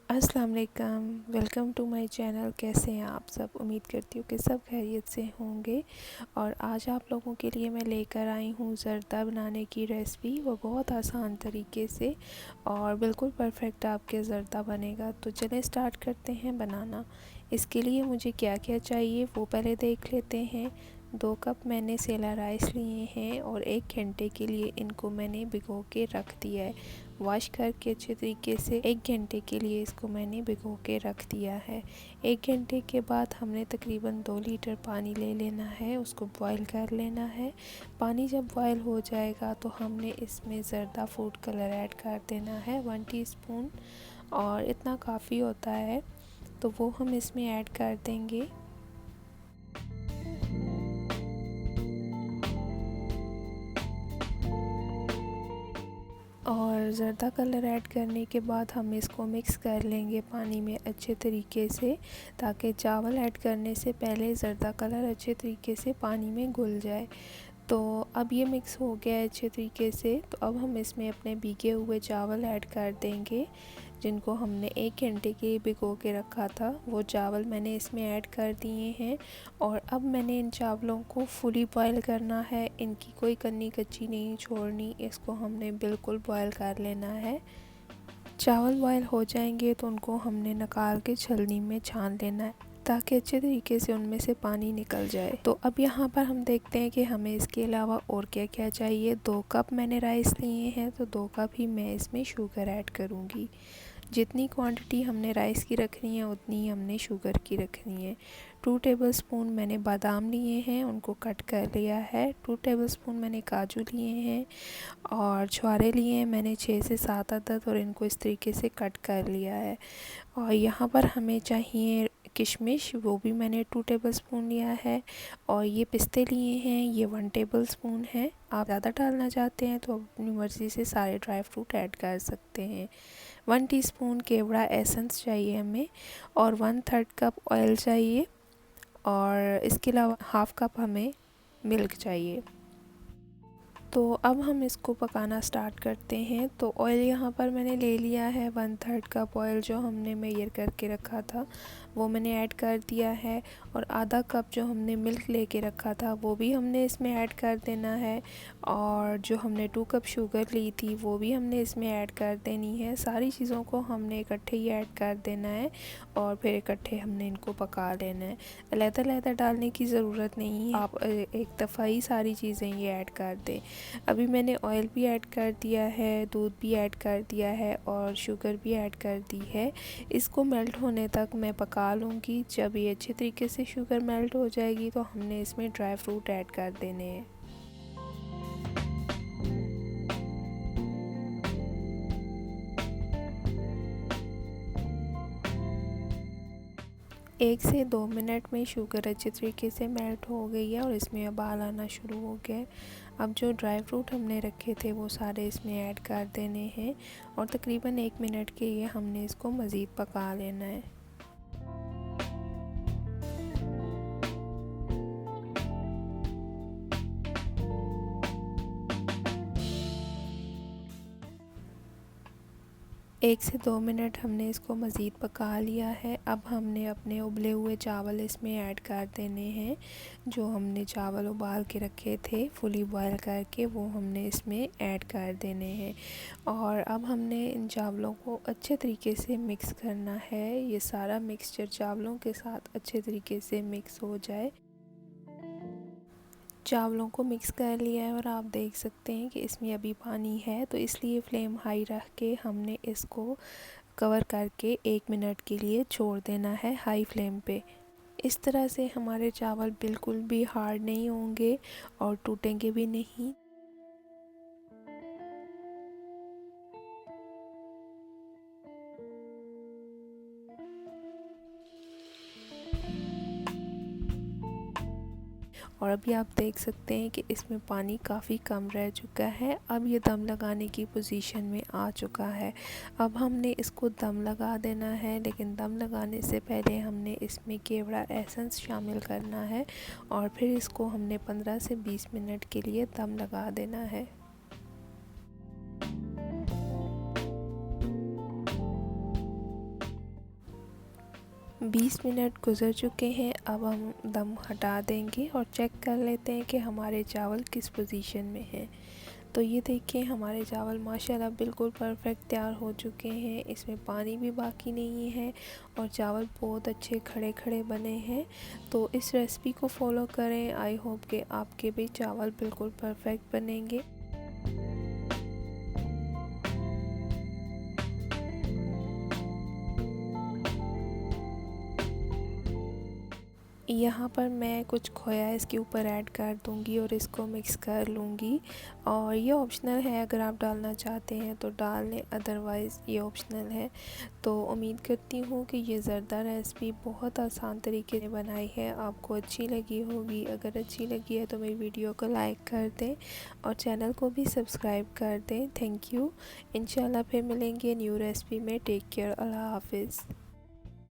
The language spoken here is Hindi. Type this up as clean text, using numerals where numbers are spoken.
अस्सलाम वालेकुम, वेलकम टू माय चैनल। कैसे हैं आप सब? उम्मीद करती हूँ कि सब खैरियत से होंगे। और आज आप लोगों के लिए मैं लेकर आई हूँ ज़र्दा बनाने की रेसिपी। वो बहुत आसान तरीके से और बिल्कुल परफेक्ट आपके ज़र्दा बनेगा। तो चलें स्टार्ट करते हैं बनाना। इसके लिए मुझे क्या क्या चाहिए वो पहले देख लेते हैं। 2 कप मैंने सेला राइस लिए हैं और 1 घंटे के लिए इनको मैंने भिगो के रख दिया है। वॉश करके अच्छे तरीके से 1 घंटे के लिए इसको मैंने भिगो के रख दिया है। 1 घंटे के बाद हमने तकरीबन 2 लीटर पानी ले लेना है, उसको बॉईल कर लेना है। पानी जब बॉईल हो जाएगा तो हमने इसमें ज़र्दा फूड कलर ऐड कर देना है 1 टीस्पून, और इतना काफ़ी होता है तो वो हम इसमें ऐड कर देंगे। और ज़र्दा कलर ऐड करने के बाद हम इसको मिक्स कर लेंगे पानी में अच्छे तरीके से, ताकि चावल ऐड करने से पहले ज़र्दा कलर अच्छे तरीके से पानी में घुल जाए। तो अब ये मिक्स हो गया है अच्छे तरीके से। तो अब हम इसमें अपने भीगे हुए चावल ऐड कर देंगे, जिनको हमने 1 घंटे के लिए भिगो के रखा था। वो चावल मैंने इसमें ऐड कर दिए हैं। और अब मैंने इन चावलों को फुली बॉईल करना है, इनकी कोई कन्नी कच्ची नहीं छोड़नी, इसको हमने बिल्कुल बॉईल कर लेना है। चावल बॉईल हो जाएंगे तो उनको हमने निकाल के छलनी में छान लेना है, ताकि अच्छे तरीके से उनमें से पानी निकल जाए। तो अब यहाँ पर हम देखते हैं कि हमें इसके अलावा और क्या क्या चाहिए। 2 कप मैंने राइस लिए हैं तो 2 कप ही मैं इसमें शुगर ऐड करूँगी। जितनी क्वांटिटी हमने राइस की रखनी है उतनी ही हमने शुगर की रखनी है। 2 टेबलस्पून मैंने बादाम लिए हैं, उनको कट कर लिया है। 2 टेबलस्पून मैंने काजू लिए हैं, और छुहारे लिए हैं मैंने 6 से 7 अदद, और इनको इस तरीके से कट कर लिया है। और यहाँ पर हमें चाहिए किशमिश, वो भी मैंने 2 टेबलस्पून लिया है। और ये पिस्ते लिए हैं, ये 1 टेबलस्पून है। आप ज़्यादा डालना चाहते हैं तो अपनी मर्ज़ी से सारे ड्राई फ्रूट ऐड कर सकते हैं। 1 टीस्पून केवड़ा एसेंस चाहिए हमें, और 1/3 कप ऑयल चाहिए, और इसके अलावा हाफ़ कप हमें मिल्क चाहिए। तो अब हम इसको पकाना स्टार्ट करते हैं। तो ऑयल यहाँ पर मैंने ले लिया है 1/3 कप ऑयल, जो हमने मेजर करके रखा था वो मैंने ऐड कर दिया है। और आधा कप जो हमने मिल्क लेके रखा था वो भी हमने इसमें ऐड कर देना है। और जो हमने 2 कप शुगर ली थी वो भी हमने इसमें ऐड कर देनी है। सारी चीज़ों को हमने इकट्ठे ही ऐड कर देना है, और फिर इकट्ठे हमने इनको पका लेना है। अलग-अलग डालने की ज़रूरत नहीं है, आप एक दफ़ा ही सारी चीज़ें ये ऐड कर दें। अभी मैंने ऑयल भी ऐड कर दिया है, दूध भी ऐड कर दिया है, और शुगर भी ऐड कर दी है। इसको मेल्ट होने तक मैं पका लूँगी। जब ये अच्छे तरीके से शुगर मेल्ट हो जाएगी तो हमने इसमें ड्राई फ्रूट ऐड कर देने हैं। एक से 2 मिनट में शुगर अच्छे तरीके से मेल्ट हो गई है और इसमें उबाल आना शुरू हो गया है। अब जो ड्राई फ्रूट हमने रखे थे वो सारे इसमें ऐड कर देने हैं, और तकरीबन 1 मिनट के लिए हमने इसको मज़ीद पका लेना है। 1 से 2 मिनट हमने इसको मज़ीद पका लिया है। अब हमने अपने उबले हुए चावल इसमें ऐड कर देने हैं। जो हमने चावल उबाल के रखे थे फुली बॉयल करके, वो हमने इसमें ऐड कर देने हैं। और अब हमने इन चावलों को अच्छे तरीके से मिक्स करना है। ये सारा मिक्सचर चावलों के साथ अच्छे तरीके से मिक्स हो जाए। चावलों को मिक्स कर लिया है, और आप देख सकते हैं कि इसमें अभी पानी है, तो इसलिए फ्लेम हाई रख के हमने इसको कवर करके 1 मिनट के लिए छोड़ देना है हाई फ्लेम पे। इस तरह से हमारे चावल बिल्कुल भी हार्ड नहीं होंगे और टूटेंगे भी नहीं। और अभी आप देख सकते हैं कि इसमें पानी काफ़ी कम रह चुका है। अब ये दम लगाने की पोजीशन में आ चुका है। अब हमने इसको दम लगा देना है, लेकिन दम लगाने से पहले हमने इसमें केवड़ा एसेंस शामिल करना है, और फिर इसको हमने 15 से 20 मिनट के लिए दम लगा देना है। 20 मिनट गुज़र चुके हैं। अब हम दम हटा देंगे और चेक कर लेते हैं कि हमारे चावल किस पोजीशन में हैं। तो ये देखिए हमारे चावल माशाल्लाह बिल्कुल परफेक्ट तैयार हो चुके हैं। इसमें पानी भी बाकी नहीं है और चावल बहुत अच्छे खड़े खड़े बने हैं। तो इस रेसिपी को फॉलो करें। आई होप कि आपके भी चावल बिल्कुल परफेक्ट बनेंगे। यहाँ पर मैं कुछ खोया इसके ऊपर ऐड कर दूँगी और इसको मिक्स कर लूँगी। और ये ऑप्शनल है, अगर आप डालना चाहते हैं तो डाल लें, अदरवाइज़ ये ऑप्शनल है। तो उम्मीद करती हूँ कि ये ज़रदा रेसिपी बहुत आसान तरीके से बनाई है, आपको अच्छी लगी होगी। अगर अच्छी लगी है तो मेरी वीडियो को लाइक कर दें और चैनल को भी सब्सक्राइब कर दें। Thank you. इंशाल्लाह फिर मिलेंगे न्यू रेसिपी में। Take care. अल्लाह हाफिज़।